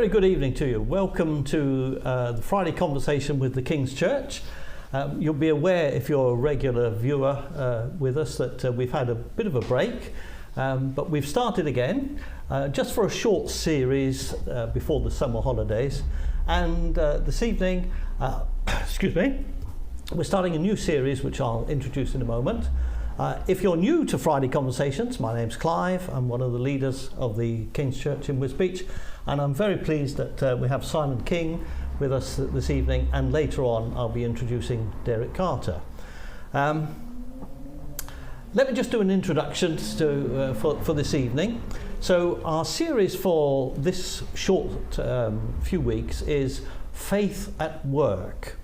very good evening to you. Welcome to the Friday conversation with the King's Church. You'll be aware, if you're a regular viewer with us, that we've had a bit of a break, but we've started again just for a short series before the summer holidays. And this evening, excuse me, we're starting a new series which I'll introduce in a moment. If you're new to Friday Conversations, my name's Clive. I'm one of the leaders of the King's Church in Wisbech, and I'm very pleased that we have Simon King with us this evening, and later on I'll be introducing Derek Carter. Let me just do an introduction for this evening. So our series for this short few weeks is Faith at Work.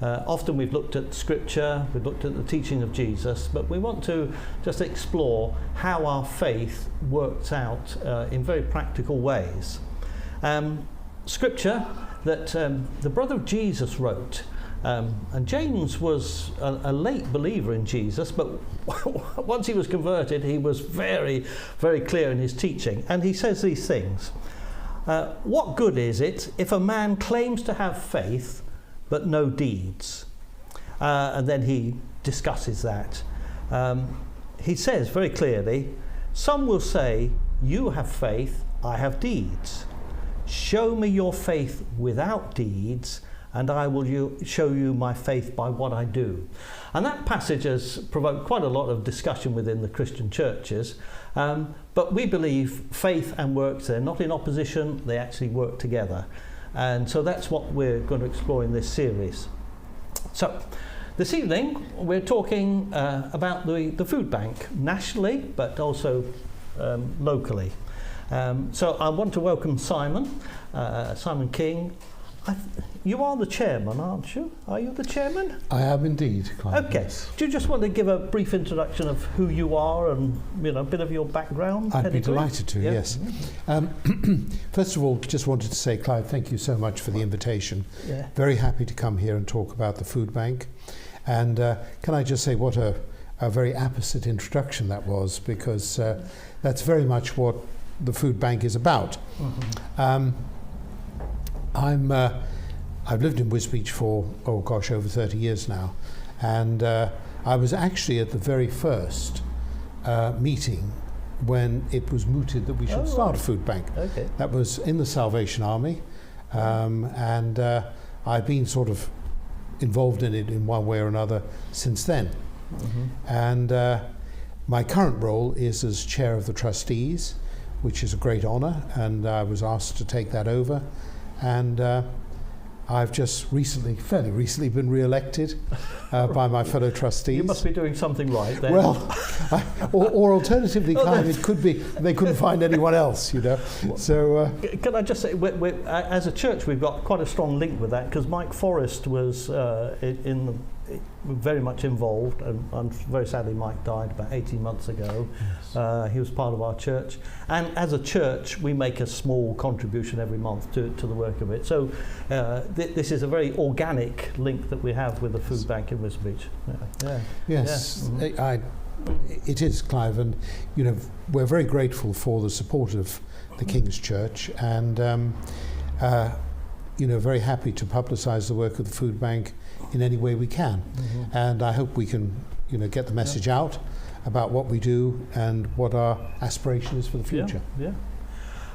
Often we've looked at Scripture, we've looked at the teaching of Jesus, but we want to just explore how our faith works out in very practical ways. Scripture that the brother of Jesus wrote, and James was a late believer in Jesus, but once he was converted, he was very, very clear in his teaching, and he says these things. What good is it if a man claims to have faith but no deeds? And then he discusses that. He says very clearly, some will say, you have faith, I have deeds. Show me your faith without deeds, and I will show you my faith by what I do. And that passage has provoked quite a lot of discussion within the Christian churches, but we believe faith and works, they're not in opposition, they actually work together. And so that's what we're going to explore in this series. So this evening we're talking about the food bank nationally, but also locally. So I want to welcome Simon King. You are the chairman, aren't you? Are you the chairman? I am indeed. Okay. Yes. Do you just want to give a brief introduction of who you are and a bit of your background? I'd be delighted to. Yeah. Yes. First of all, just wanted to say, Clive, thank you so much for the invitation. Yeah. Very happy to come here and talk about the food bank. And can I just say what a very apposite introduction that was, because that's very much what the food bank is about. Mm-hmm. I've lived in Wisbech for, over 30 years now, and I was actually at the very first meeting when it was mooted that we should start a food bank. Okay. That was in the Salvation Army, and I've been sort of involved in it in one way or another since then. Mm-hmm. And my current role is as chair of the trustees, which is a great honour, and I was asked to take that over. And I've just fairly recently been re-elected by my fellow trustees. You must be doing something right then. Well, or alternatively, Clive, it could be they couldn't find anyone else, So can I just say, as a church, we've got quite a strong link with that, because Mike Forrest was very much involved, and very sadly Mike died about 18 months ago. Yes. He was part of our church, and as a church we make a small contribution every month to the work of it. So this is a very organic link that we have with the food bank in Wisbech. Yeah. Yes. Yeah. Mm-hmm. It is, Clive, and we're very grateful for the support of the King's Church, and very happy to publicise the work of the food bank in any way we can. Mm-hmm. And I hope we can get the message out about what we do and what our aspiration is for the future.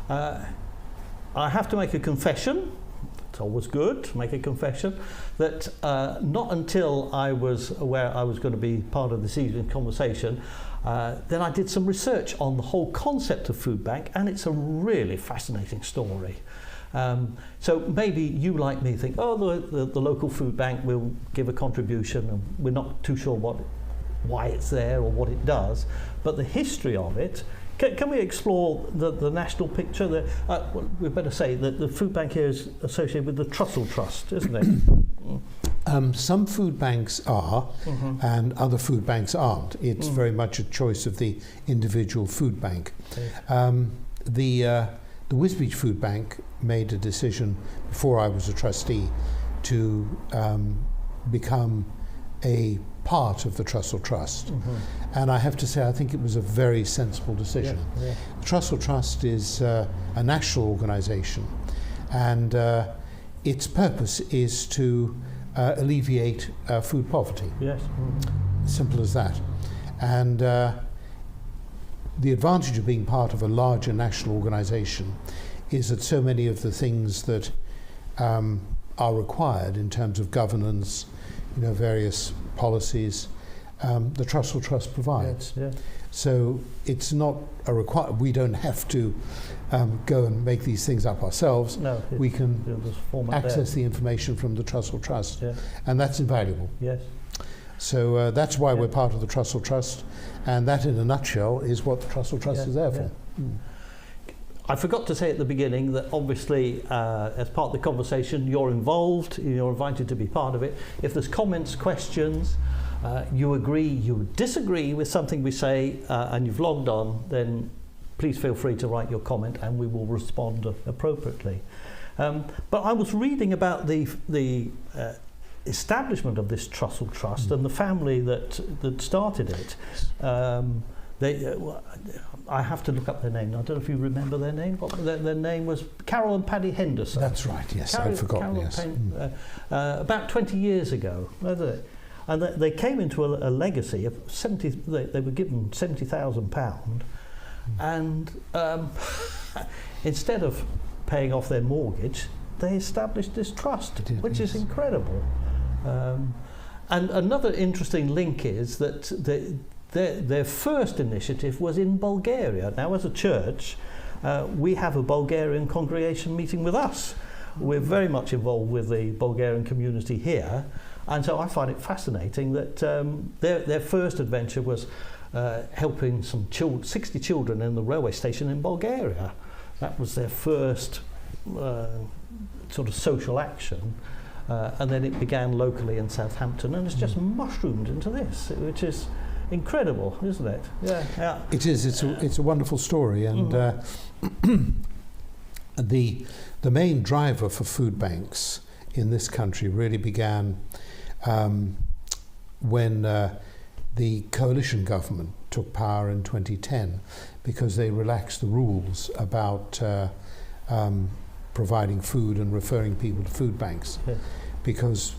I have to make a confession. It's always good to make a confession that not until I was aware I was going to be part of this evening's conversation, then I did some research on the whole concept of food bank, and it's a really fascinating story. So maybe you, like me, think, the local food bank will give a contribution, and we're not too sure why it's there or what it does, but the history of it. Can we explore the national picture? We better say that the food bank here is associated with the Trussell Trust, isn't it? Some food banks are, mm-hmm. and other food banks aren't. It's very much a choice of the individual food bank. Okay. The Wisbech Food Bank made a decision before I was a trustee to become a part of the Trussell Trust. Mm-hmm. And I have to say, I think it was a very sensible decision. Yeah. The Trussell Trust is a national organisation, and its purpose is to alleviate food poverty. Yes. Simple as that. And the advantage of being part of a larger national organisation is that so many of the things that are required in terms of governance, various policies, the Trussell Trust provides. Yes, yeah. So it's not a requirement. We don't have to go and make these things up ourselves. No, we can access there. the information from the Trussell Trust, Yeah. and that's invaluable. Yes. So that's why we're part of the Trussell Trust, and that in a nutshell is what the Trussell Trust is there for. I forgot to say at the beginning that obviously as part of the conversation you're involved, you're invited to be part of it. If there's comments, questions, you agree, you disagree with something we say and you've logged on, then please feel free to write your comment and we will respond appropriately. But I was reading about the establishment of this Trussell Trust and the family that started it. I have to look up their name. I don't know if you remember their name. Their name was Carol and Paddy Henderson. That's right, yes, I'd forgotten, yes. About 20 years ago, wasn't it? And they came into a legacy of 70, they were given £70,000 and instead of paying off their mortgage, they established this trust, which is incredible. And another interesting link is that their first initiative was in Bulgaria. Now, as a church, we have a Bulgarian congregation meeting with us. We're very much involved with the Bulgarian community here, and so I find it fascinating that their first adventure was helping 60 children in the railway station in Bulgaria. That was their first sort of social action. And then it began locally in Southampton, and it's just mushroomed into this, which is incredible, isn't it? Yeah. It is. It's a wonderful story, and the main driver for food banks in this country really began when the coalition government took power in 2010, because they relaxed the rules about providing food and referring people to food banks. Yeah. Because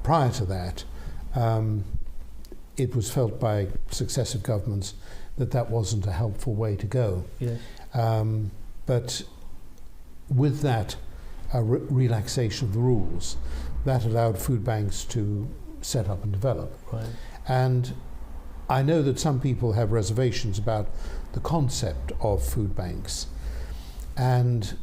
prior to that, it was felt by successive governments that wasn't a helpful way to go. Yes. But with that relaxation of the rules, that allowed food banks to set up and develop. Right. And I know that some people have reservations about the concept of food banks, and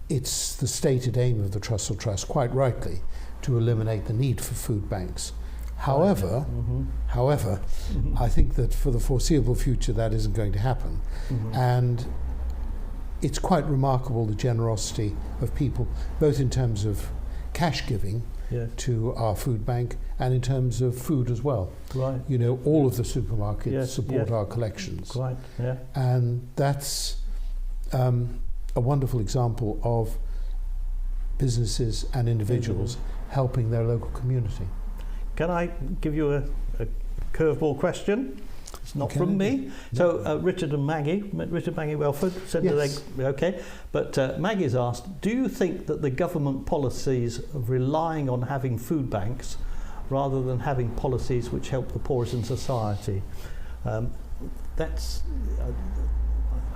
it's the stated aim of the Trussell Trust, quite rightly, to eliminate the need for food banks. However, I think that for the foreseeable future that isn't going to happen. And it's quite remarkable the generosity of people, both in terms of cash giving to our food bank and in terms of food as well. Right. All of the supermarkets support our collections. Right. Yeah. And that's a wonderful example of businesses and individuals helping their local community. Can I give you a curveball question? It's not from me. So Richard and Maggie Welford said that okay. But Maggie's asked, do you think that the government policies of relying on having food banks rather than having policies which help the poorest in society? That's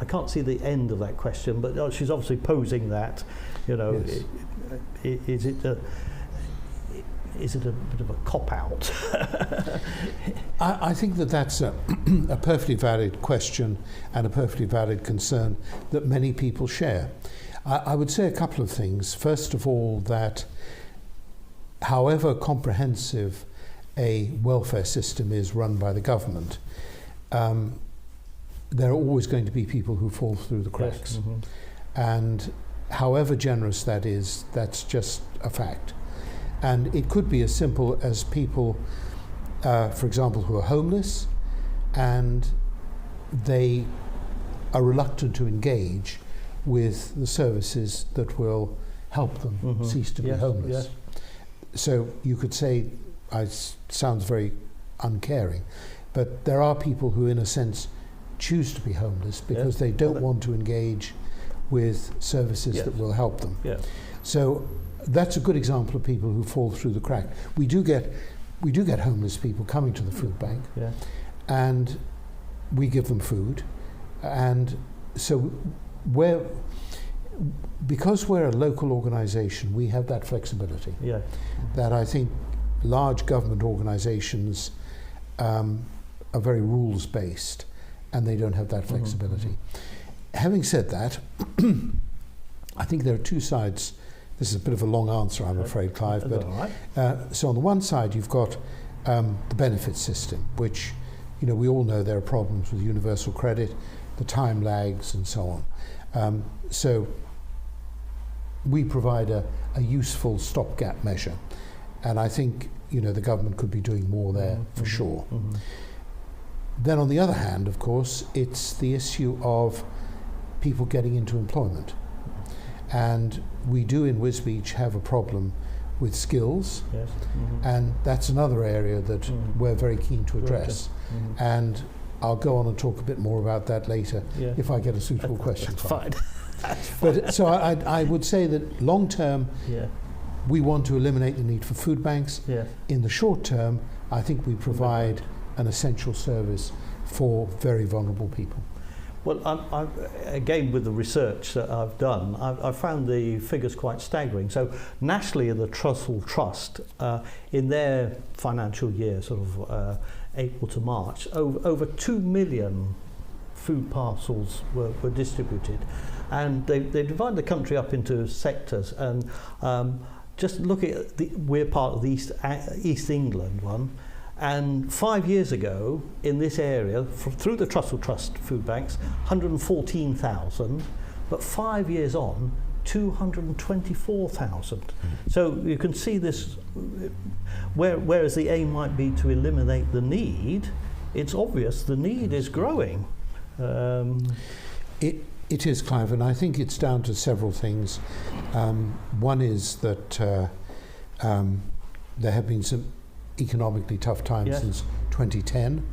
I can't see the end of that question, but she's obviously posing that. Yes. Is it a bit of a cop-out? I think that's a perfectly valid question and a perfectly valid concern that many people share. I would say a couple of things. First of all, that however comprehensive a welfare system is run by the government, there are always going to be people who fall through the cracks. Yes. And however generous that is, that's just a fact. And it could be as simple as people, for example, who are homeless and they are reluctant to engage with the services that will help them cease to be homeless. So you could say, it sounds very uncaring, but there are people who in a sense choose to be homeless because they don't want to engage with services Yes. that will help them. Yeah. So that's a good example of people who fall through the crack. We do get homeless people coming to the food bank, Yeah. and we give them food. And so because we're a local organisation, we have that flexibility Yeah. that I think large government organisations are very rules based, and they don't have that flexibility. Having said that, I think there are two sides. This is a bit of a long answer, I'm afraid, Clive. That's But all right. so on the one side, you've got the benefit system, which we all know there are problems with universal credit, the time lags, and so on. So we provide a useful stopgap measure, and I think the government could be doing more there for sure. Then on the other hand, of course, it's the issue of people getting into employment. And we do in Wisbech have a problem with skills, Yes. and that's another area that we're very keen to address. And I'll go on and talk a bit more about that later Yeah. if I get a suitable question. That's fine. That's But so I would say that long term, Yeah. we want to eliminate the need for food banks. Yeah. In the short term, I think we provide an essential service for very vulnerable people. Well, again, with the research that I've done, I've found the figures quite staggering. So nationally, the Trussell Trust, in their financial year, sort of April to March, over 2 million food parcels were distributed. And they divide the country up into sectors. And just look at we're part of the East England one. And 5 years ago, in this area, through the Trussell Trust food banks, 114,000, but 5 years on, 224,000. So you can see this, whereas the aim might be to eliminate the need, it's obvious the need is growing. It is, Clive, and I think it's down to several things. One is that there have been some economically tough times Yes. since 2010,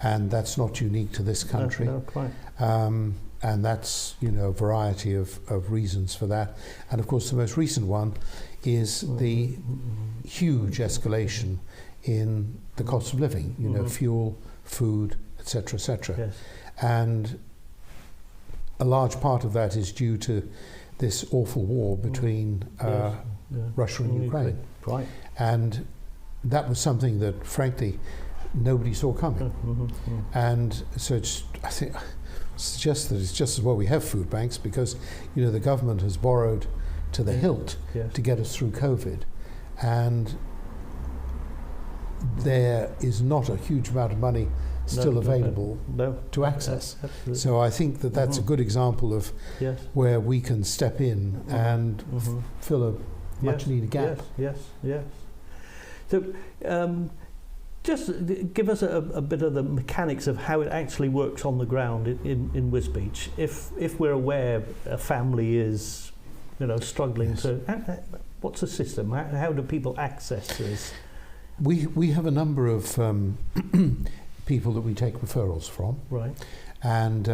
and that's not unique to this country. No, quite. And that's a variety of reasons for that. And of course the most recent one is the huge escalation in the cost of living, fuel, food, etc., etc. Yes. And a large part of that is due to this awful war between Russia and Ukraine. Right. And that was something that, frankly, nobody saw coming. And so I think suggest that it's just as well we have food banks, because the government has borrowed to the hilt to get us through COVID, and there is not a huge amount of money still available to access. So I think that that's a good example of where we can step in and fill a much needed gap. Yes. So just give us a bit of the mechanics of how it actually works on the ground in Wisbech. If we're aware a family is struggling to, what's the system? How do people access this? We have a number of people that we take referrals from, right? And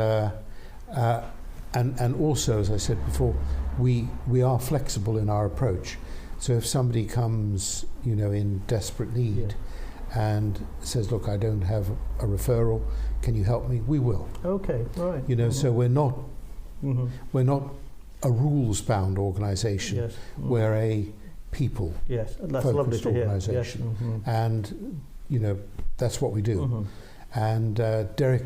also, as I said before, we are flexible in our approach. So if somebody comes, in desperate need and says, "Look, I don't have a referral. Can you help me?" We will. Okay, right. So we're not a rules-bound organisation. Yes. We're a people. Yes, that's lovely to hear. Organisation, yes. and that's what we do. And Derek,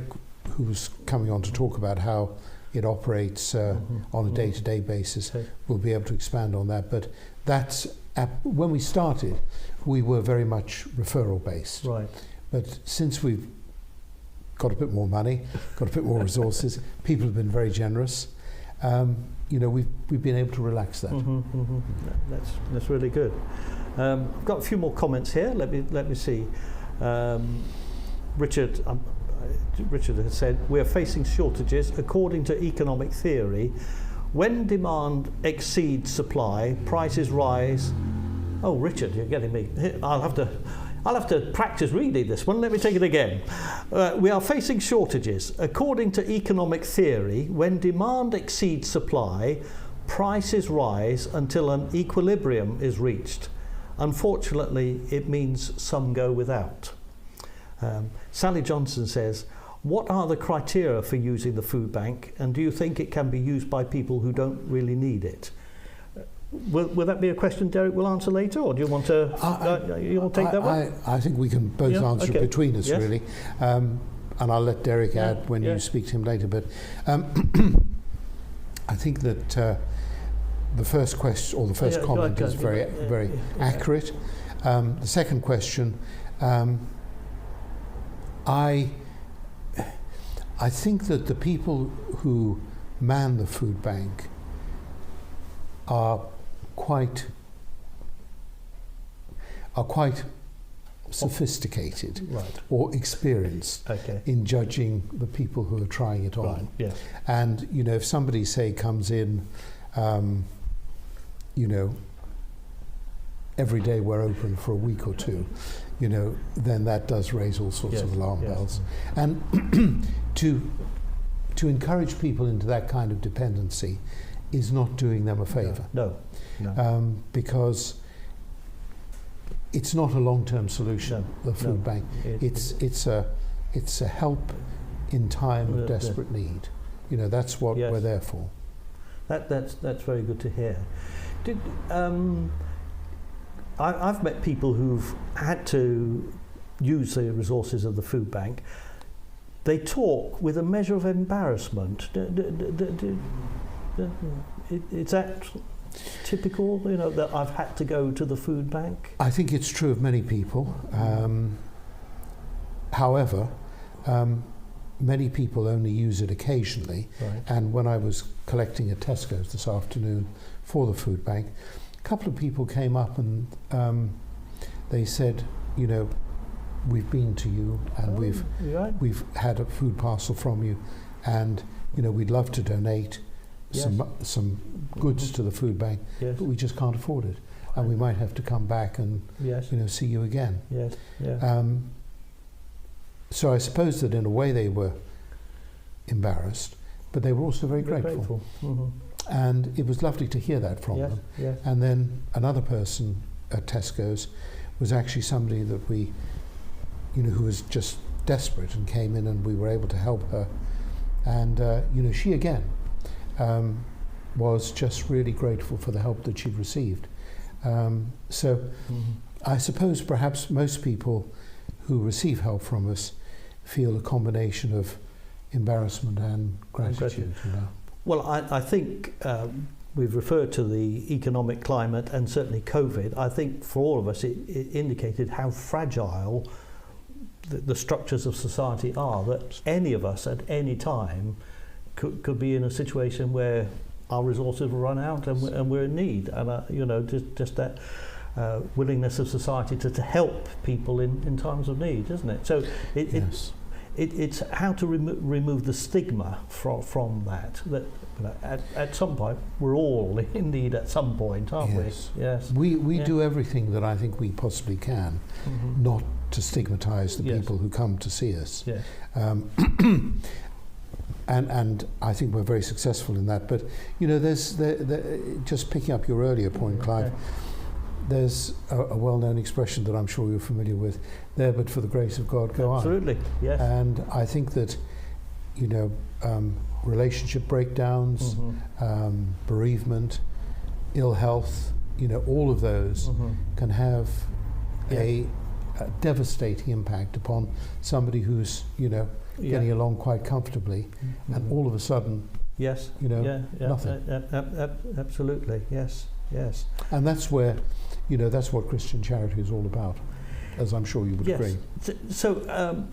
who's coming on to talk about how it operates on a day-to-day basis, will be able to expand on that. But that's when we started, we were very much referral based. Right. But since we've got a bit more money, got a bit more resources, people have been very generous. We've been able to relax that. That's really good. I've got a few more comments here. Let me see. Richard has said, "We are facing shortages. According to economic theory, when demand exceeds supply, prices rise." Oh, Richard, you're getting me. I'll have to practice reading this one. Let me take it again. We are facing shortages. According to economic theory, when demand exceeds supply, prices rise until an equilibrium is reached. Unfortunately, it means some go without. Sally Johnson says, what are the criteria for using the food bank, and do you think it can be used by people who don't really need it? Will that be a question Derek will answer later, or do you want to take that one? I think we can both answer it between us, really. And I'll let Derek add when you speak to him later. But I think that the first question, or the first comment, is very accurate. The second question, I think that the people who man the food bank are quite sophisticated or experienced in judging the people who are trying it on. And if somebody, say, comes in, every day we're open for a week or two, then that does raise all sorts of alarm bells. And to encourage people into that kind of dependency is not doing them a favour. No. Because it's not a long-term solution. The food bank. It's a help in time of desperate need. That's what we're there for. That's very good to hear. I've met people who've had to use the resources of the food bank. They talk with a measure of embarrassment. Is that typical, that I've had to go to the food bank? I think it's true of many people. However, many people only use it occasionally. And when I was collecting at Tesco's this afternoon for the food bank, a couple of people came up and they said, we've been to you and we've had a food parcel from you, and we'd love to donate some goods to the food bank, but we just can't afford it, and we might have to come back and see you again. So I suppose that in a way they were embarrassed, but they were also very grateful. And it was lovely to hear that from them. And then another person at Tesco's was actually somebody that we, who was just desperate and came in, and we were able to help her. And, she again was just really grateful for the help that she'd received. I suppose perhaps most people who receive help from us feel a combination of embarrassment and gratitude. Well, I think we've referred to the economic climate and certainly COVID. I think for all of us it indicated how fragile the structures of society are, that any of us at any time could be in a situation where our resources will run out and we're in need. And, just that willingness of society to help people in times of need, isn't it? So it's how to remove the stigma from that at some point we're all in need at some point, aren't we? Yes. We do everything that I think we possibly can not to stigmatise the people who come to see us. And I think we're very successful in that. But there's just picking up your earlier point, Clive. There's a well-known expression that I'm sure you're familiar with, there but for the grace of God go Absolutely, yes. And I think that, relationship breakdowns, bereavement, ill health, all of those can have a devastating impact upon somebody who's, getting along quite comfortably, and all of a sudden, nothing. Absolutely, yes. And that's where, that's what Christian charity is all about, as I'm sure you would agree. So,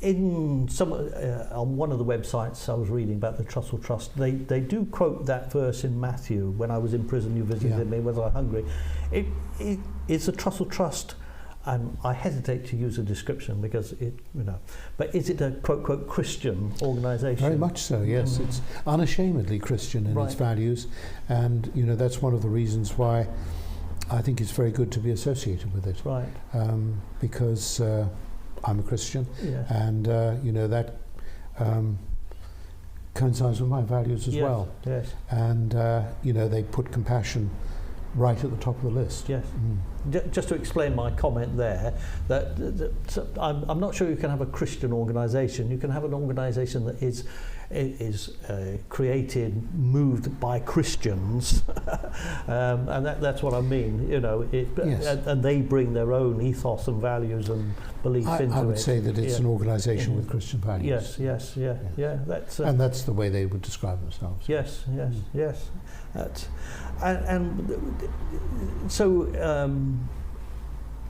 in some on one of the websites I was reading about the Trussell Trust, they do quote that verse in Matthew, when I was in prison you visited me, was I hungry? It's a Trussell Trust, and I hesitate to use a description because but is it a quote Christian organisation? Very much so, yes. It's unashamedly Christian in its values, and that's one of the reasons why I think it's very good to be associated with it. Right. Because I'm a Christian, Yeah. and that coincides with my values as Yes, well. Yes. And they put compassion right at the top of the list. Yes. Just to explain my comment there, that I'm not sure you can have a Christian organisation. You can have an organisation that is created, moved by Christians, and that's what I mean. Yes. And they bring their own ethos and values and beliefs into it. I would say that it's an organisation with Christian values. Yes. Yeah. That's and that's the way they would describe themselves. Yes. So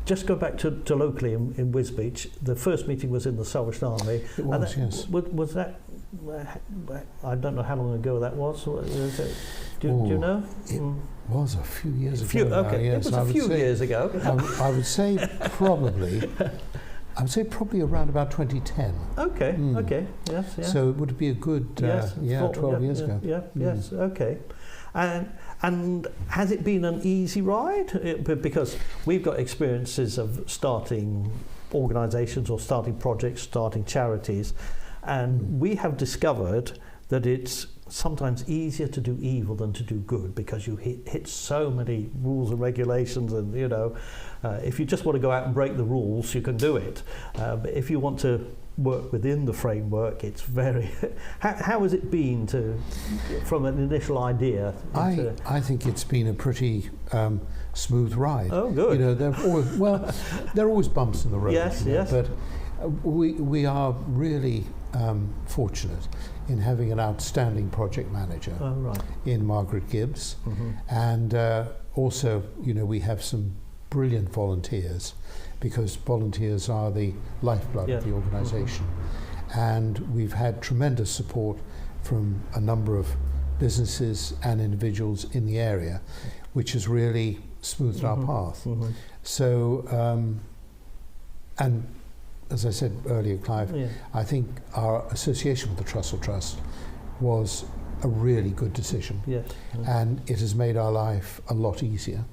just go back to locally in Wisbech. The first meeting was in the Salvation Army. It was, yes. Was that? I don't know how long ago that was. Do you know? It was a few years ago. Okay, yes, it was a few years ago. I would say probably. I would say probably around about 2010. Okay. Okay. Yes. Yeah. So it would be a good 12 years ago. Yeah. Yes. Okay. And has it been an easy ride? Because we've got experiences of starting organisations or starting projects, starting charities, and we have discovered that it's sometimes easier to do evil than to do good, because you hit so many rules and regulations, and if you just want to go out and break the rules, you can do it. But if you want to work within the framework, it's very. How has it been from an initial idea? I think it's been a pretty smooth ride. Oh, good. There are always bumps in the road. Yes. But we are really fortunate in having an outstanding project manager in Margaret Gibbs, and also we have some brilliant volunteers, because volunteers are the lifeblood of the organisation. And we've had tremendous support from a number of businesses and individuals in the area, which has really smoothed our path. So, and as I said earlier, Clive, I think our association with the Trussell Trust was a really good decision. Yes. And it has made our life a lot easier.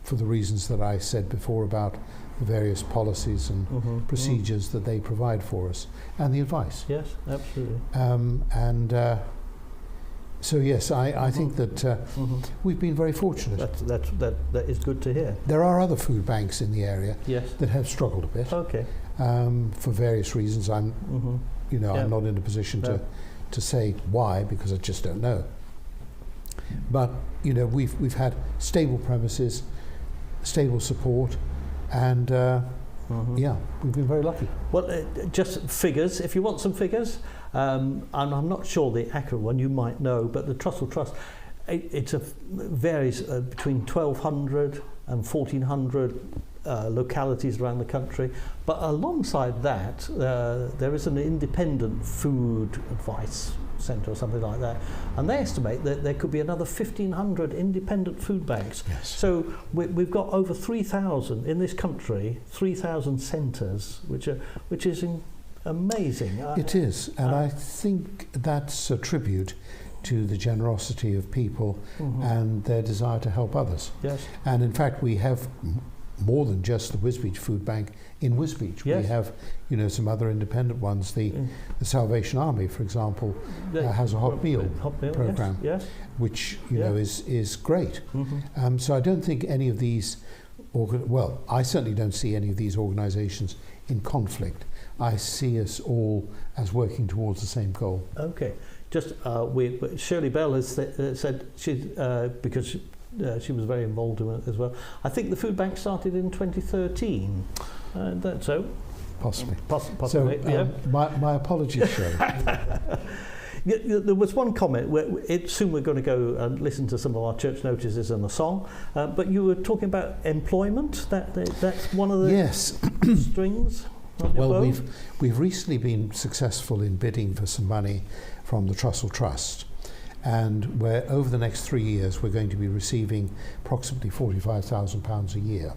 For the reasons that I said before about the various policies and procedures that they provide for us, and the advice. Yes, absolutely. So yes, I think that we've been very fortunate. That is good to hear. There are other food banks in the area that have struggled a bit. Okay. For various reasons. I'm not in a position to say why, because I just don't know. But we've had stable premises, stable support, and we've been very lucky. Well, just figures, if you want some figures, and I'm not sure the accurate one, you might know, but the Trussell Trust, it varies between 1,200 and 1,400 localities around the country, but alongside that there is an independent food advice centre or something like that, and they estimate that there could be another 1,500 independent food banks. Yes. So we've got over 3,000 in this country, 3,000 centres, which is amazing. It is, and I think that's a tribute to the generosity of people and their desire to help others. Yes. And in fact, we have more than just the Wisbech Food Bank inWisbech. Yes. We have, some other independent ones. The Salvation Army, for example, has a hot meal program, which is great. So I don't think any of these, I certainly don't see any of these organisations in conflict. I see us all as working towards the same goal. Okay. Just Shirley Bell has said because she was very involved in it as well. I think the food bank started in 2013. That's so. Possibly. Possibly. So, my apologies, Shirley. There was one comment where soon we're going to go and listen to some of our church notices and a song, but you were talking about employment. That's one of the strings. Well, we've recently been successful in bidding for some money from the Trussell Trust, and where over the next 3 years we're going to be receiving approximately £45,000 a year,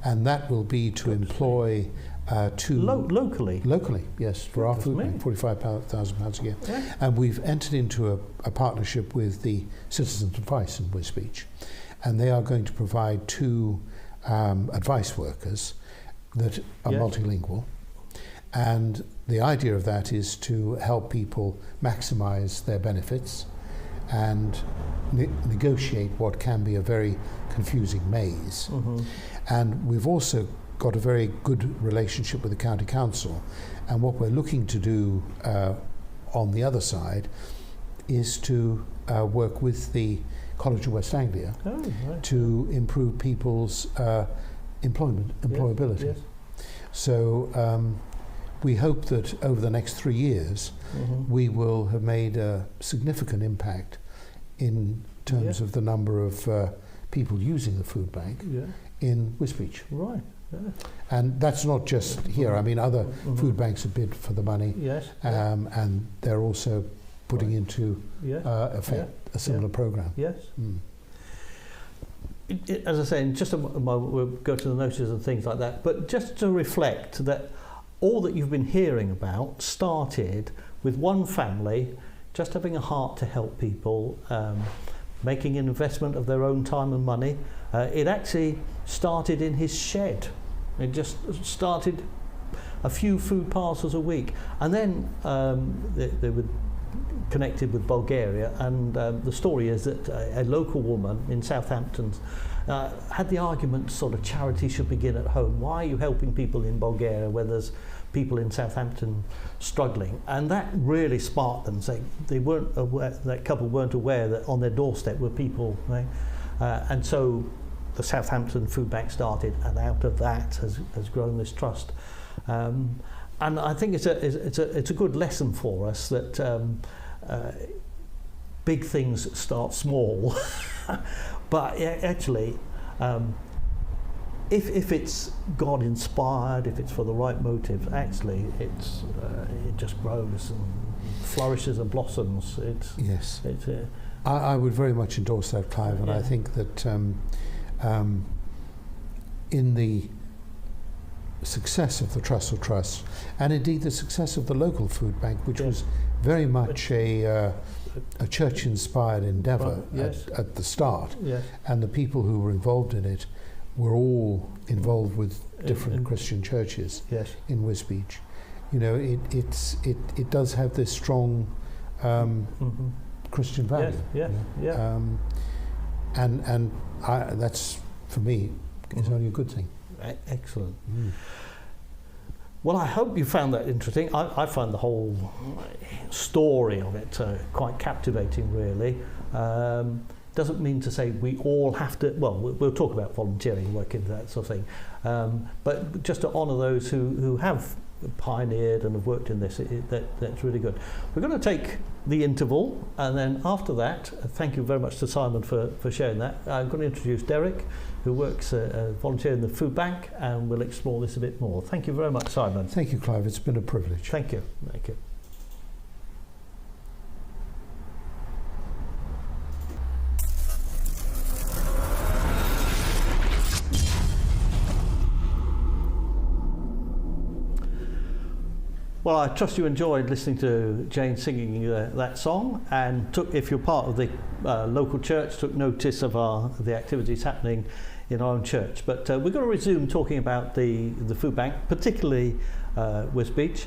and that will be to employ locally, yes, for our food bank, £45,000 a year. And we've entered into a partnership with the Citizens Advice in Wisbech, and they are going to provide 2 advice workers that are multilingual. And the idea of that is to help people maximise their benefits and negotiate what can be a very confusing maze. And we've also got a very good relationship with the County Council, and what we're looking to do on the other side is to work with the College of West Anglia to improve people's employability. Yes. So we hope that over the next 3 years we will have made a significant impact in terms of the number of people using the food bank in Wisbech. Right. Yeah. And that's not just here. I mean, other food banks have bid for the money, and they're also putting into effect a similar program. Yes. As I say, in just a moment we'll go to the notices and things like that, but just to reflect that all that you've been hearing about started with one family just having a heart to help people, making an investment of their own time and money. It actually started in his shed. It just started a few food parcels a week, and then they were connected with Bulgaria, and the story is that a local woman in Southampton had the argument sort of charity should begin at home. Why are you helping people in Bulgaria where there's people in Southampton struggling? And that really sparked them, saying they weren't aware, that couple weren't aware that on their doorstep were people, right? And so the Southampton Food Bank started, and out of that has grown this trust. And I think it's a good lesson for us that big things start small, but actually, if it's God inspired, if it's for the right motive, actually it just grows and flourishes and blossoms. I would very much endorse that, Clive, and I think that in the success of the Trussell Trust, and indeed the success of the local food bank, which was very much a church-inspired endeavour at the start, and the people who were involved in it were all involved with different Christian churches in Wisbech. You know, it does have this strong Christian value. And that's, for me, is only a good thing. Excellent. Well, I hope you found that interesting. I found the whole story of it quite captivating, really. Doesn't mean to say we all have to, well, we'll talk about volunteering work into that sort of thing, but just to honour those who have pioneered and have worked in this, that's really good. We're going to take the interval, and then after that, thank you very much to Simon for sharing that. I'm going to introduce Derek, who works volunteer in the food bank, and we'll explore this a bit more. Thank you very much, Simon. Thank you, Clive. It's been a privilege. Thank you. Thank you. Well, I trust you enjoyed listening to Jane singing that song, and if you're part of the local church, took notice of the activities happening in our own church. But we're going to resume talking about the food bank, particularly Wisbech.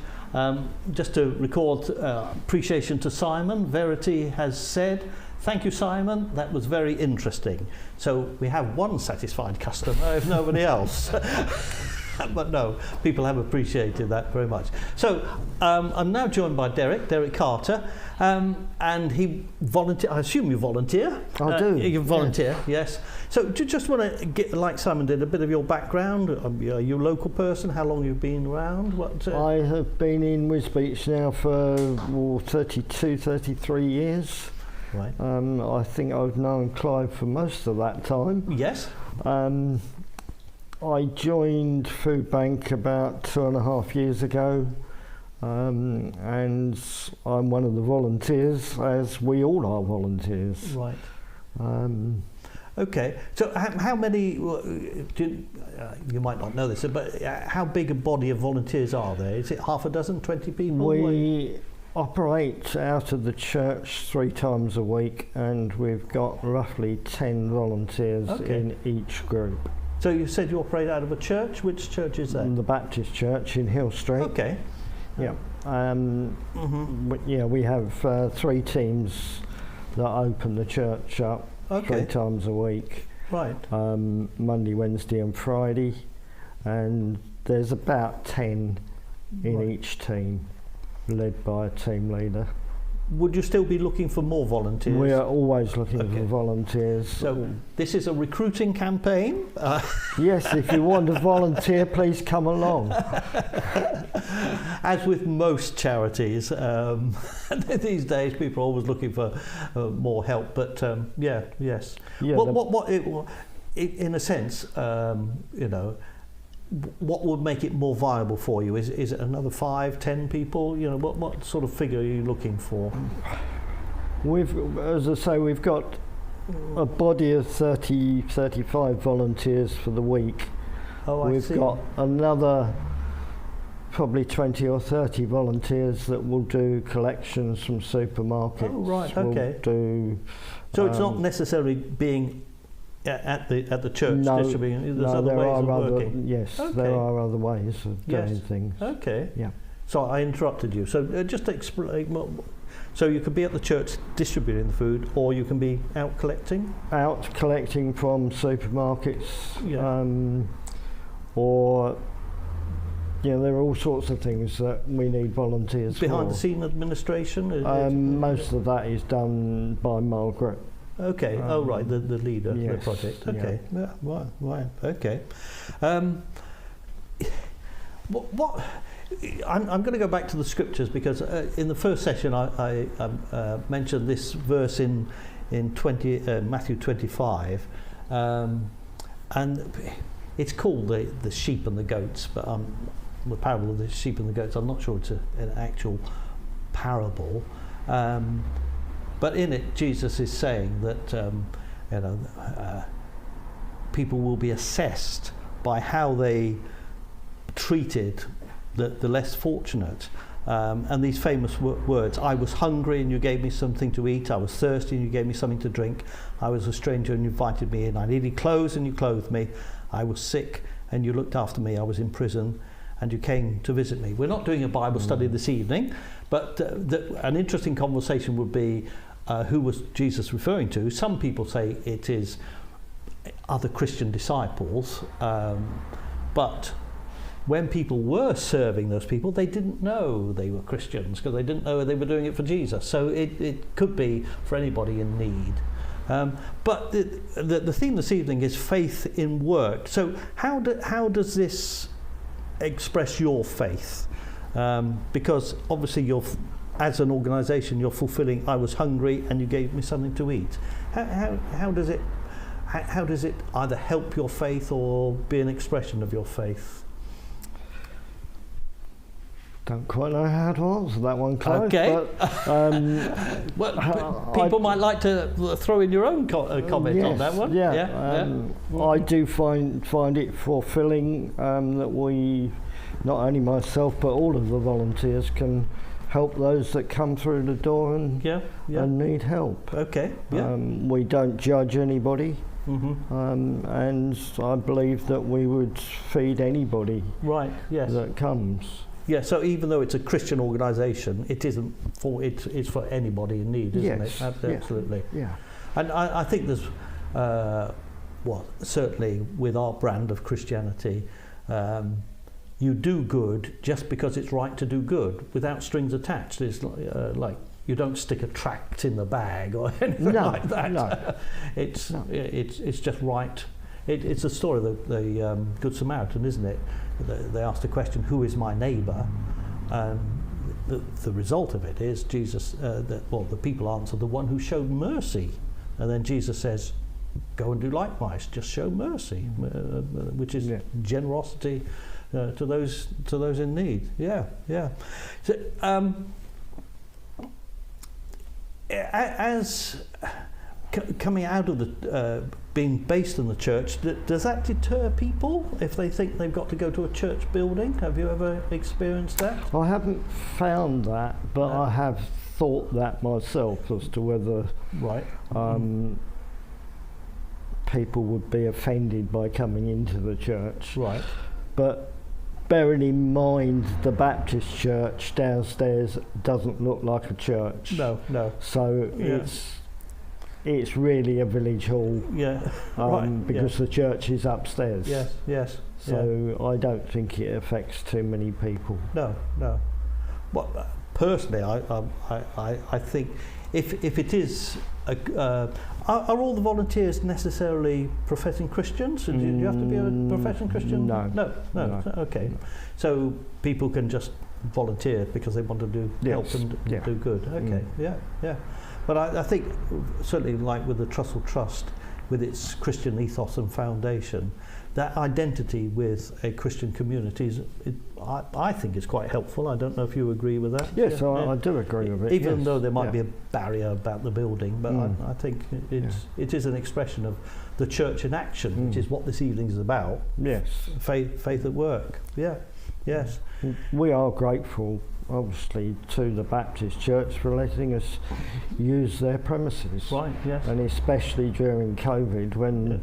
Just to record appreciation to Simon. Verity has said, "Thank you, Simon, that was very interesting." So we have one satisfied customer, if nobody else. But no, people have appreciated that very much. So I'm now joined by Derek Carter, and he volunteer. I assume you volunteer. I do. You volunteer, yes. So do you just want to get, like Simon did, a bit of your background? Are you a local person? How long you've been around? I have been in Wisbech now for 32, 33 years. Right. I think I've known Clive for most of that time. Yes. I joined Food Bank about 2.5 years ago, and I'm one of the volunteers, as we all are volunteers. Right. Okay. So how many, you might not know this, but how big a body of volunteers are there? Is it half a dozen, 20 people? operate out of the church 3 times a week, and we've got roughly 10 volunteers in each group. So you said you operate out of a church. Which church is that? The Baptist Church in Hill Street. Okay. Yeah. We have 3 teams that open the church up 3 times a week. Right. Monday, Wednesday and Friday. And there's about 10 in each team, led by a team leader. Would you still be looking for more volunteers? We are always looking for volunteers. So this is a recruiting campaign? Yes, if you want to volunteer, please come along. As with most charities, these days people are always looking for more help. But yes. Yeah, in a sense, what would make it more viable for you? Is it another 5, 10 people? What sort of figure are you looking for? As I say, we've got a body of 35 volunteers for the week. We've got another probably 20 or 30 volunteers that will do collections from supermarkets. Oh, right, okay. So it's not necessarily being at the church distributing. There's other ways of working. Yes, there are other ways of doing things. Okay. Yeah. So I interrupted you. So just explain. So you could be at the church distributing the food, or you can be out collecting. Out collecting from supermarkets, or there are all sorts of things that we need volunteers for. Behind the scene administration. Most of that is done by Margaret. Okay. Right. The leader of the project. Okay. Yeah. Right. Okay. What? I'm going to go back to the scriptures, because in the first session I mentioned this verse in Matthew 25, and it's called the sheep and the goats, but the parable of the sheep and the goats. I'm not sure it's an actual parable. But in it, Jesus is saying that people will be assessed by how they treated the less fortunate. And these famous words: I was hungry and you gave me something to eat. I was thirsty and you gave me something to drink. I was a stranger and you invited me in. I needed clothes and you clothed me. I was sick and you looked after me. I was in prison and you came to visit me. We're not doing a Bible study this evening, but an interesting conversation would be, who was Jesus referring to? Some people say it is other Christian disciples, but when people were serving those people, they didn't know they were Christians, because they didn't know they were doing it for Jesus. So it could be for anybody in need. But the theme this evening is faith in work. So how does this express your faith? Because obviously as an organisation, you're fulfilling. I was hungry and you gave me something to eat. How does it either help your faith or be an expression of your faith? Don't quite know how to answer that one, Clive. Okay. But, people might like to throw in your own comment on that one. I do find it fulfilling that we, not only myself but all of the volunteers, can help those that come through the door and need help. Okay. Yeah. We don't judge anybody. Mm-hmm. And I believe that we would feed anybody that comes. Yeah, so even though it's a Christian organisation, it isn't it's for anybody in need, isn't it? Absolutely. Yeah. And I think there's certainly with our brand of Christianity, you do good just because it's right to do good, without strings attached. It's like you don't stick a tract in the bag or anything like that. No. It's just right. It's the story of the Good Samaritan, isn't it? They asked the question, "Who is my neighbour?" And the result of it is Jesus. The people answer, "The one who showed mercy." And then Jesus says, "Go and do likewise. Just show mercy," which is generosity to those in need. Yeah. So, as coming out of the being based in the church, does that deter people if they think they've got to go to a church building? Have you ever experienced that? I haven't found that, but I have thought that myself as to whether people would be offended by coming into the church. Right. But bearing in mind the Baptist church downstairs doesn't look like a church. No. So it's really a village hall. Yeah. Because the church is upstairs. Yes. So I don't think it affects too many people. No. Well, personally, I think if it is, are all the volunteers necessarily professing Christians? Do you have to be a professing Christian? No. Okay. So people can just volunteer because they want to do help and do good. Okay. Yeah. But I think certainly, like with the Trussell Trust, with its Christian ethos and foundation, that identity with a Christian community I think is quite helpful. I don't know if you agree with that. Yes, I do agree with it. Even though there might be a barrier about the building, but I think it is an expression of the church in action, which is what this evening is about. Yes. Faith at work. Yeah. Yes. We are grateful, obviously, to the Baptist Church for letting us use their premises. Right, yes. And especially during COVID, when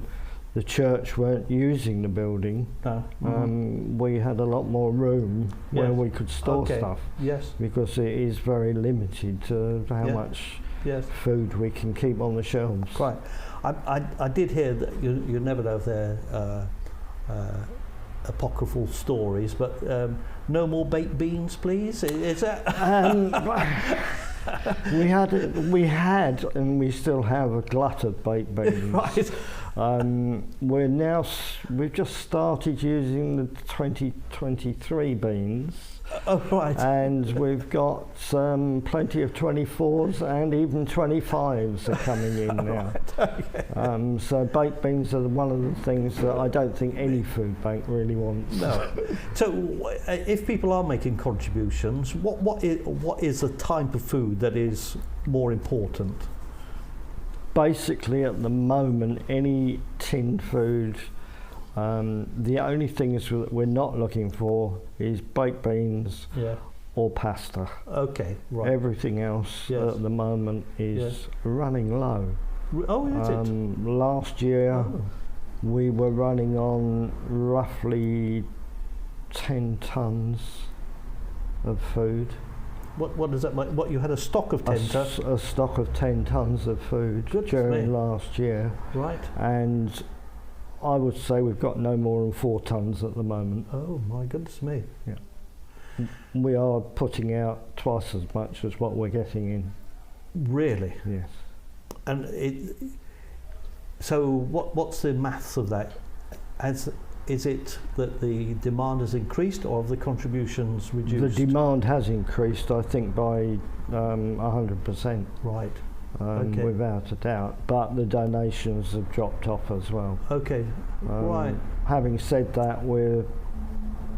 the church weren't using the building, we had a lot more room where we could store stuff. Yes. Because it is very limited to how much food we can keep on the shelves. Right. I did hear that you never know if they're apocryphal stories, but no more baked beans, please. Is that? We had, and we still have a glut of baked beans. Right. We've just started using the 2023 beans. Oh, right. And we've got plenty of 24s and even 25s are coming in now. Right, okay. So baked beans are one of the things that I don't think any food bank really wants. No. So if people are making contributions, what is the type of food that is more important? Basically, at the moment, any tinned food. The only things that we're not looking for is baked beans or pasta. Okay, right. Everything else at the moment is running low. Oh, is it? Last year we were running on roughly 10 tonnes of food. What does that mean? What, you had a stock of 10 tonnes? A stock of 10 tonnes of food during last year. Right. And I would say we've got no more than 4 tonnes at the moment. Oh, my goodness me. Yeah. We are putting out twice as much as what we're getting in. Really? Yes. And so what's the maths of that? Is it that the demand has increased, or have the contributions reduced? The demand has increased, I think, by 100%. Right. Without a doubt, but the donations have dropped off as well. Okay, right. Having said that, we're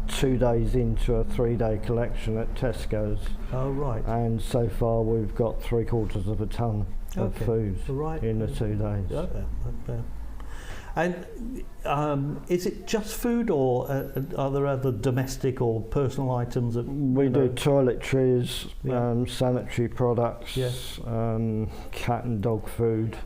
2 days into a 3-day collection at Tesco's. Oh, right. And so far we've got 3/4 of a tonne of food in the 2 days. Okay. And is it just food, or are there other domestic or personal items that we do? Toiletries, sanitary products, cat and dog food.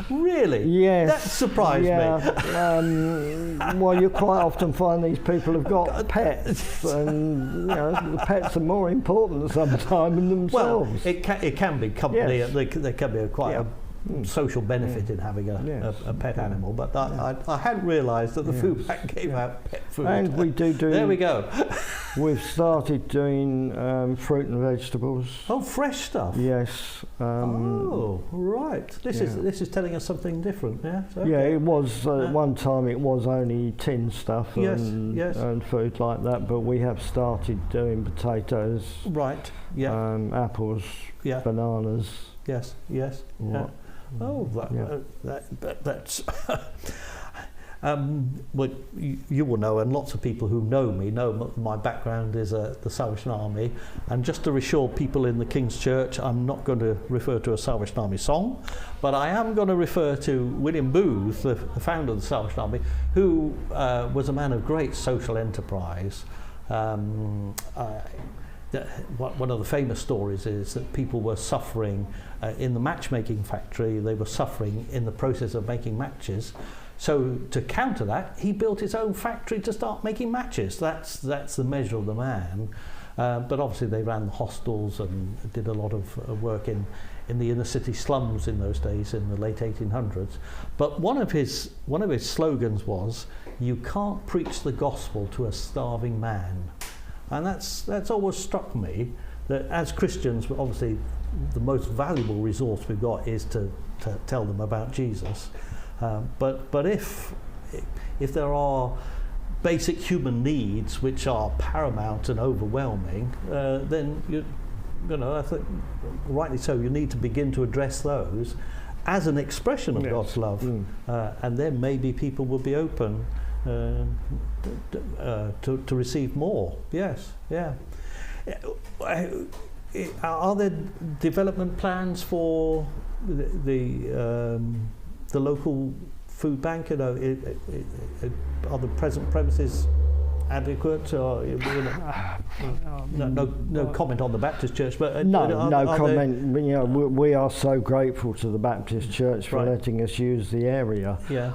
Really? Yes. That surprised me. Well, you quite often find these people have got pets, and the pets are more important sometimes than themselves. Well, it can be company. Yes. There can be quite a social benefit in having a pet animal, but I hadn't realised that the food bank gave out pet food. And we do. There we go. We've started doing fruit and vegetables. Oh, fresh stuff. Yes. Oh, right. This is telling us something different. Yeah. Okay. Yeah. It was at one time. It was only tin stuff and food like that, but we have started doing potatoes. Right. Yeah. Apples. Yeah. Bananas. Yes. Yeah. Oh, that's. Well, you will know, and lots of people who know me know my background is the Salvation Army. And just to reassure people in the King's Church, I'm not going to refer to a Salvation Army song, but I am going to refer to William Booth, the founder of the Salvation Army, who was a man of great social enterprise. One of the famous stories is that people were suffering in the matchmaking factory. They were suffering in the process of making matches. So to counter that, he built his own factory to start making matches. That's the measure of the man. But obviously they ran hostels and did a lot of work in the inner city slums in those days, in the late 1800s. But one of his slogans was, "You can't preach the gospel to a starving man." And that's always struck me, that as Christians, obviously the most valuable resource we've got is to tell them about Jesus. But if there are basic human needs which are paramount and overwhelming, then you know, I think rightly so, you need to begin to address those as an expression of God's love, and then maybe people will be open to receive more. Yes, yeah. Are there development plans for the local food bank? You know, are the present premises adequate? Or no comment on the Baptist Church, but no comment. You know, we are so grateful to the Baptist Church for letting us use the area. Yeah.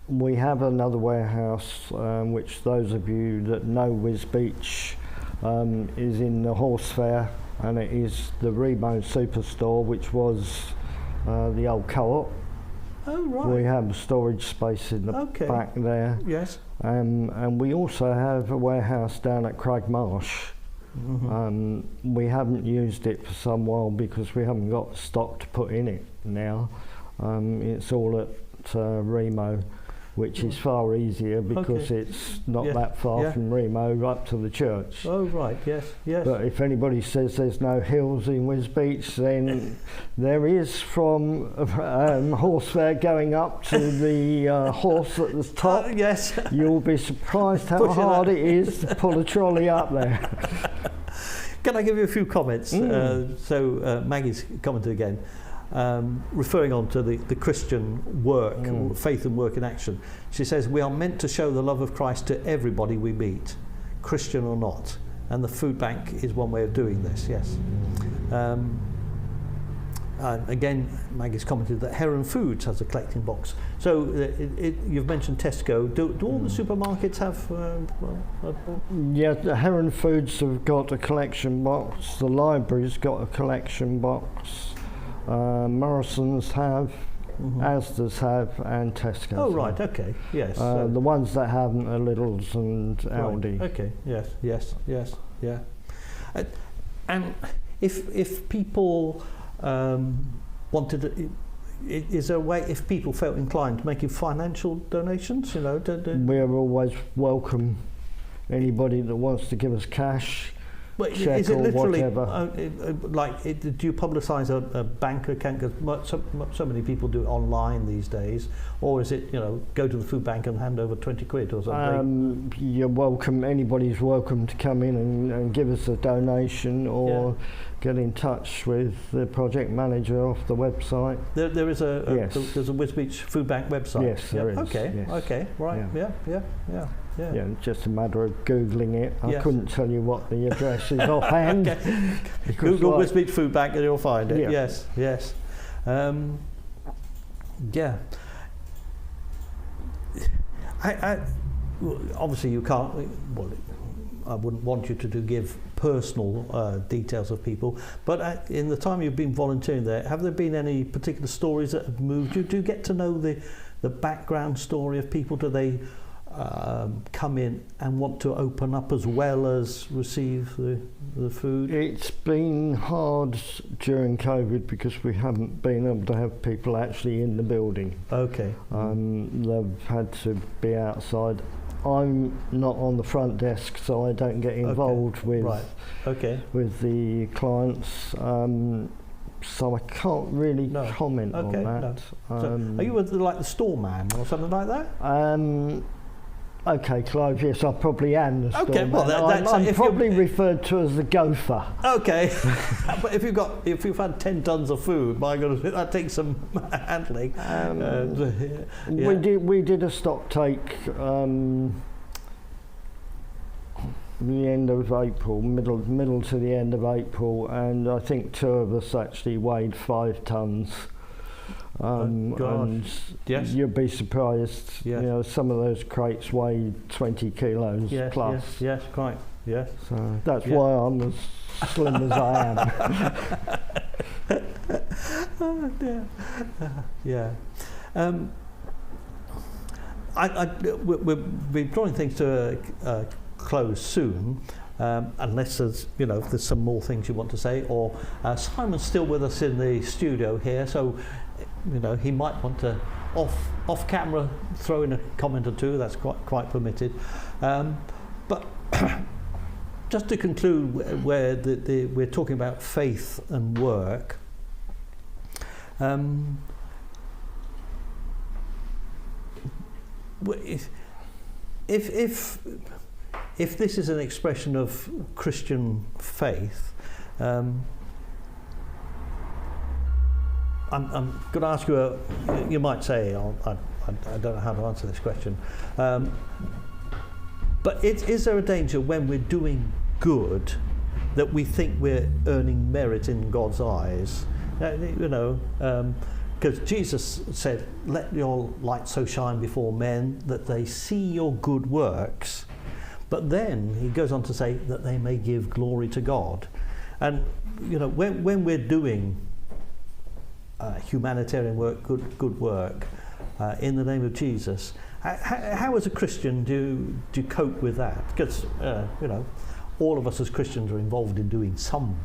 We have another warehouse, which those of you that know Wisbech, is in the Horse Fair, and it is the Remo Superstore, which was the old co-op. Oh, right. We have storage space in the back there. Yes. And we also have a warehouse down at Craigmarsh. Mm-hmm. We haven't used it for some while because we haven't got stock to put in it now. It's all at Remo, which is far easier because it's not that far from Remo up to the church. Oh, right, yes, yes. But if anybody says there's no hills in Wisbech, then there is from Horse Fair going up to the horse at the top. Yes. You'll be surprised how hard it is to pull a trolley up there. Can I give you a few comments? So Maggie's commented again. Referring on to the Christian work, faith and work in action. She says, we are meant to show the love of Christ to everybody we meet, Christian or not. And the food bank is one way of doing this, yes. Again, Maggie's commented that Heron Foods has a collecting box. So you've mentioned Tesco. Do all the supermarkets have? Yeah, the Heron Foods have got a collection box. The library's got a collection box. Morrison's have, Asda's have, and Tesco's. Oh, right, okay, yes. The ones that haven't are Lidl's and Aldi. Right, okay, yes, yeah. And if people wanted, is there a way, if people felt inclined to make financial donations, you know? We're always welcome anybody that wants to give us cash. But is it literally do you publicise a bank account? Because so many people do it online these days, or is it, you know, go to the food bank and hand over 20 quid or something? You're welcome. Anybody's welcome to come in and give us a donation, or get in touch with the project manager off the website. There is there's a Wisbech food bank website. Yes, there is. Okay, yes. Okay, right. Yeah. Yeah, just a matter of Googling it. I couldn't tell you what the address is offhand. Google Wisbech Food Bank and you'll find it. Yeah. Yes. I obviously you can't. Well, I wouldn't want you to give personal details of people. But in the time you've been volunteering there, have there been any particular stories that have moved you? Do you get to know the background story of people? Do they come in and want to open up as well as receive the food? It's been hard during COVID because we haven't been able to have people actually in the building. Okay. They've had to be outside. I'm not on the front desk, so I don't get involved with the clients. so I can't really comment on that. No. So are you like the store man or something like that? Okay, Clive, yes, I probably am the store man. Well, I'm probably referred to as the gopher. Okay, but if you've had 10 tons of food, my God, that takes some handling. We did a stock take the end of April, middle to the end of April, and I think 2 of us actually weighed 5 tons. And yes. You'd be surprised. Yes. You know, some of those crates weigh 20 kilos plus. Yes, quite. Yes. So that's why I'm as slim as I am. Oh dear. Yeah. We'll be drawing things to a close soon. Unless there's some more things you want to say, or Simon's still with us in the studio here, so he might want to off camera throw in a comment or two. That's quite permitted. But just to conclude, where we're talking about faith and work. If this is an expression of Christian faith, I'm going to ask you you might say, I don't know how to answer this question, but is there a danger when we're doing good that we think we're earning merit in God's eyes? Because Jesus said, "Let your light so shine before men that they see your good works." But then he goes on to say that they may give glory to God. And when we're doing humanitarian work, good work, in the name of Jesus, how as a Christian do you cope with that? Because all of us as Christians are involved in doing some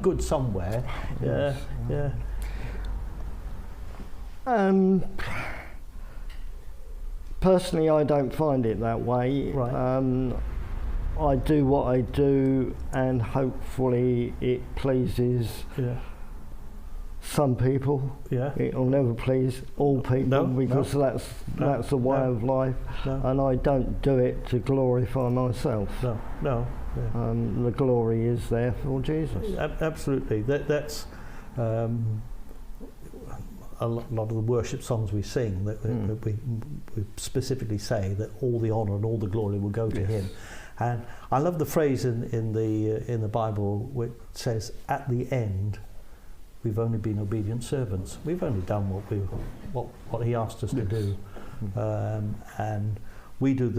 good somewhere. Yes. Yeah. Personally, I don't find it that way. Right. I do what I do, and hopefully it pleases some people. Yeah. It'll never please all people because that's the way of life, and I don't do it to glorify myself. No. Yeah. The glory is there for Jesus. Absolutely. That's. A lot of the worship songs we sing that we specifically say that all the honour and all the glory will go to Him, and I love the phrase in the Bible which says, "At the end, we've only been obedient servants. We've only done what He asked us to do, and we do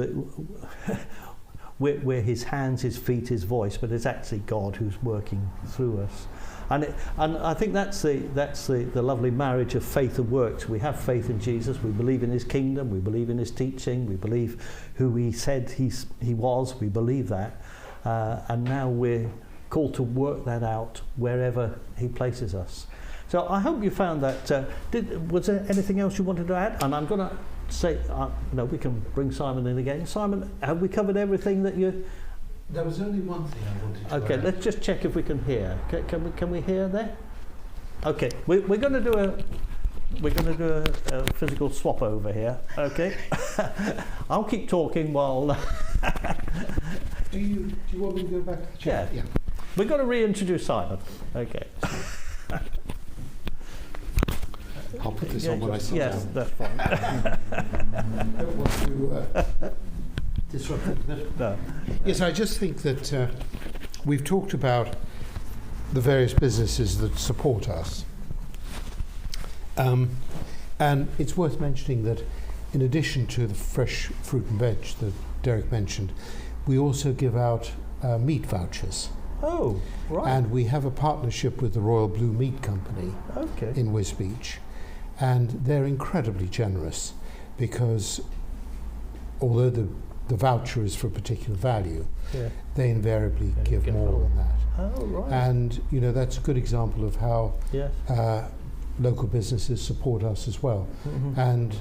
we're His hands, His feet, His voice, but it's actually God who's working through us." And I think that's the lovely marriage of faith and works. We have faith in Jesus. We believe in His kingdom. We believe in His teaching. We believe who He said He was. We believe that, and now we're called to work that out wherever He places us. So I hope you found that. Was there anything else you wanted to add? And I'm going to say, we can bring Simon in again. Simon, have we covered everything that you? There was only one thing I wanted to add. Let's just check if we can hear. Can we hear there? Okay, we're going to do a physical swap over here. Okay, I'll keep talking while. Do you want me to go back to the chair? Yeah. We've got to reintroduce Simon. Okay. I'll put this on when I sit down. Yes, that's fine. I don't want to disrupt it. No. Yes, I just think that we've talked about the various businesses that support us. And it's worth mentioning that in addition to the fresh fruit and veg that Derek mentioned, we also give out meat vouchers. Oh, right. And we have a partnership with the Royal Blue Meat Company in Wisbech. And they're incredibly generous because although the voucher is for a particular value, they invariably give more than that. Oh, right. And, that's a good example of how local businesses support us as well. Mm-hmm. And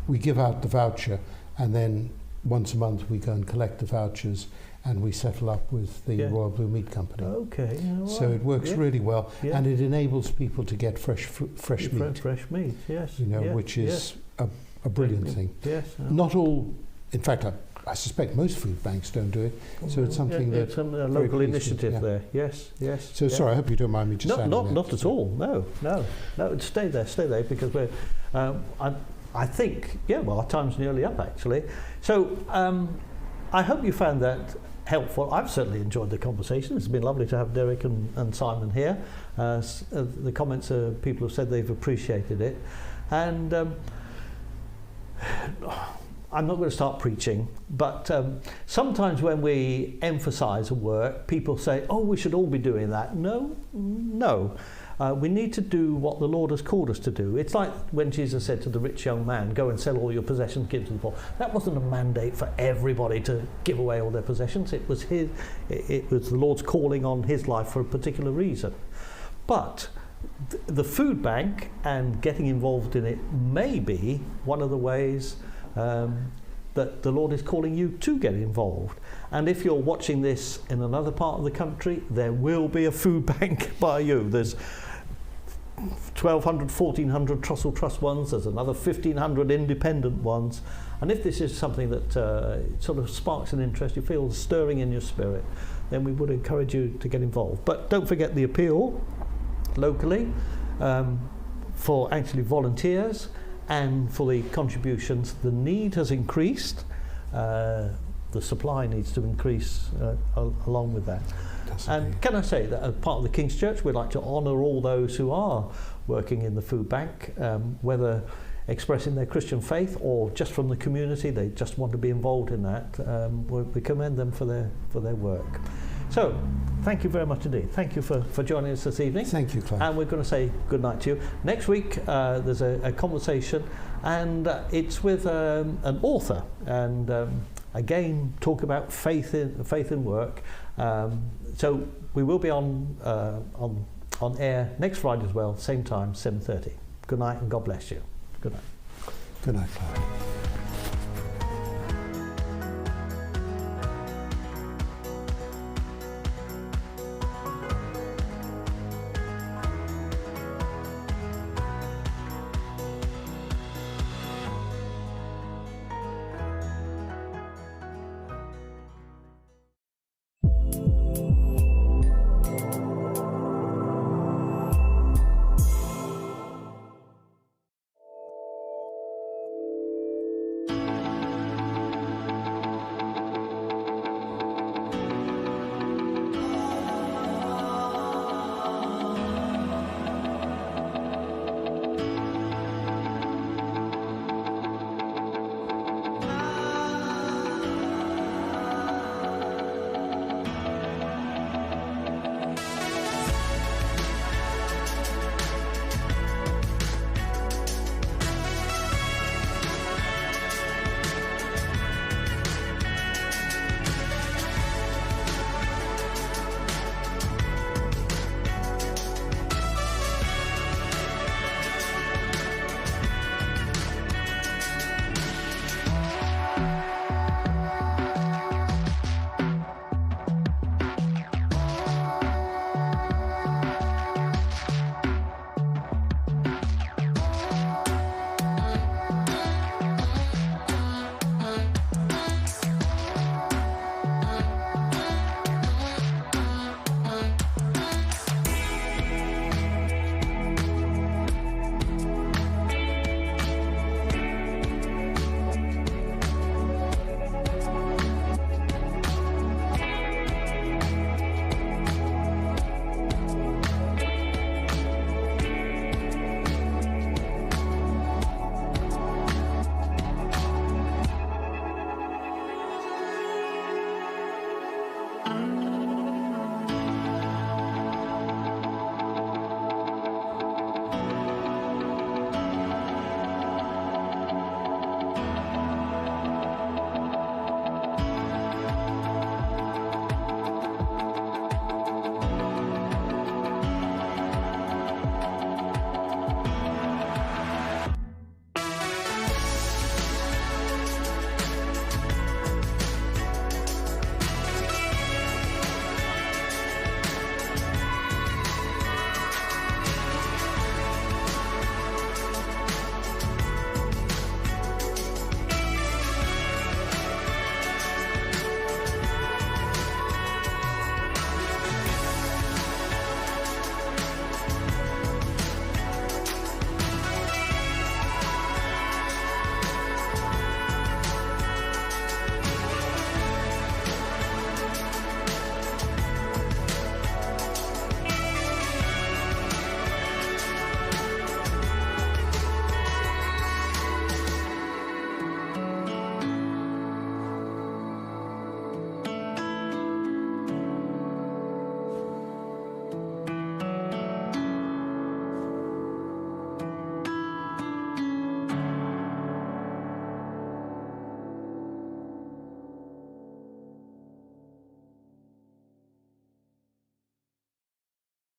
we give out the voucher, and then once a month we go and collect the vouchers and we settle up with the Royal Blue Meat Company. Okay. So it works really well, and it enables people to get fresh meat. Fresh meat, yes. Which is a brilliant thing. Yes. Not all, in fact, I suspect most food banks don't do it, so it's something that... It's a local initiative there, yes. So sorry, I hope you don't mind me just adding that. Not at all, no, stay there, because we're, I think, our time's nearly up actually. So I hope you found that helpful. I've certainly enjoyed the conversation. It's been lovely to have Derek and Simon here. The comments people have said they've appreciated it. And I'm not going to start preaching, but sometimes when we emphasize a work, people say, oh, we should all be doing that. No. We need to do what the Lord has called us to do. It's like when Jesus said to the rich young man, go and sell all your possessions, give to the poor. That wasn't a mandate for everybody to give away all their possessions. It was the Lord's calling on his life for a particular reason. But the food bank and getting involved in it may be one of the ways that the Lord is calling you to get involved. And if you're watching this in another part of the country, there will be a food bank by you. There's 1,200, 1,400 Trussell Trust ones. There's another 1,500 independent ones. And if this is something that sort of sparks an interest, you feel stirring in your spirit, then we would encourage you to get involved. But don't forget the appeal locally for actually volunteers and for the contributions. The need has increased. The supply needs to increase along with that. And can I say that as part of the King's Church, we'd like to honour all those who are working in the food bank, whether expressing their Christian faith or just from the community, they just want to be involved in that. We commend them for their work. So, thank you very much indeed. Thank you for joining us this evening. Thank you, Clive. And we're going to say good night to you. Next week, there's a conversation, and it's with an author, and again, talk about faith in work. So we will be on air next Friday as well, same time, 7:30. Good night, and God bless you. Good night. Good night, Clive.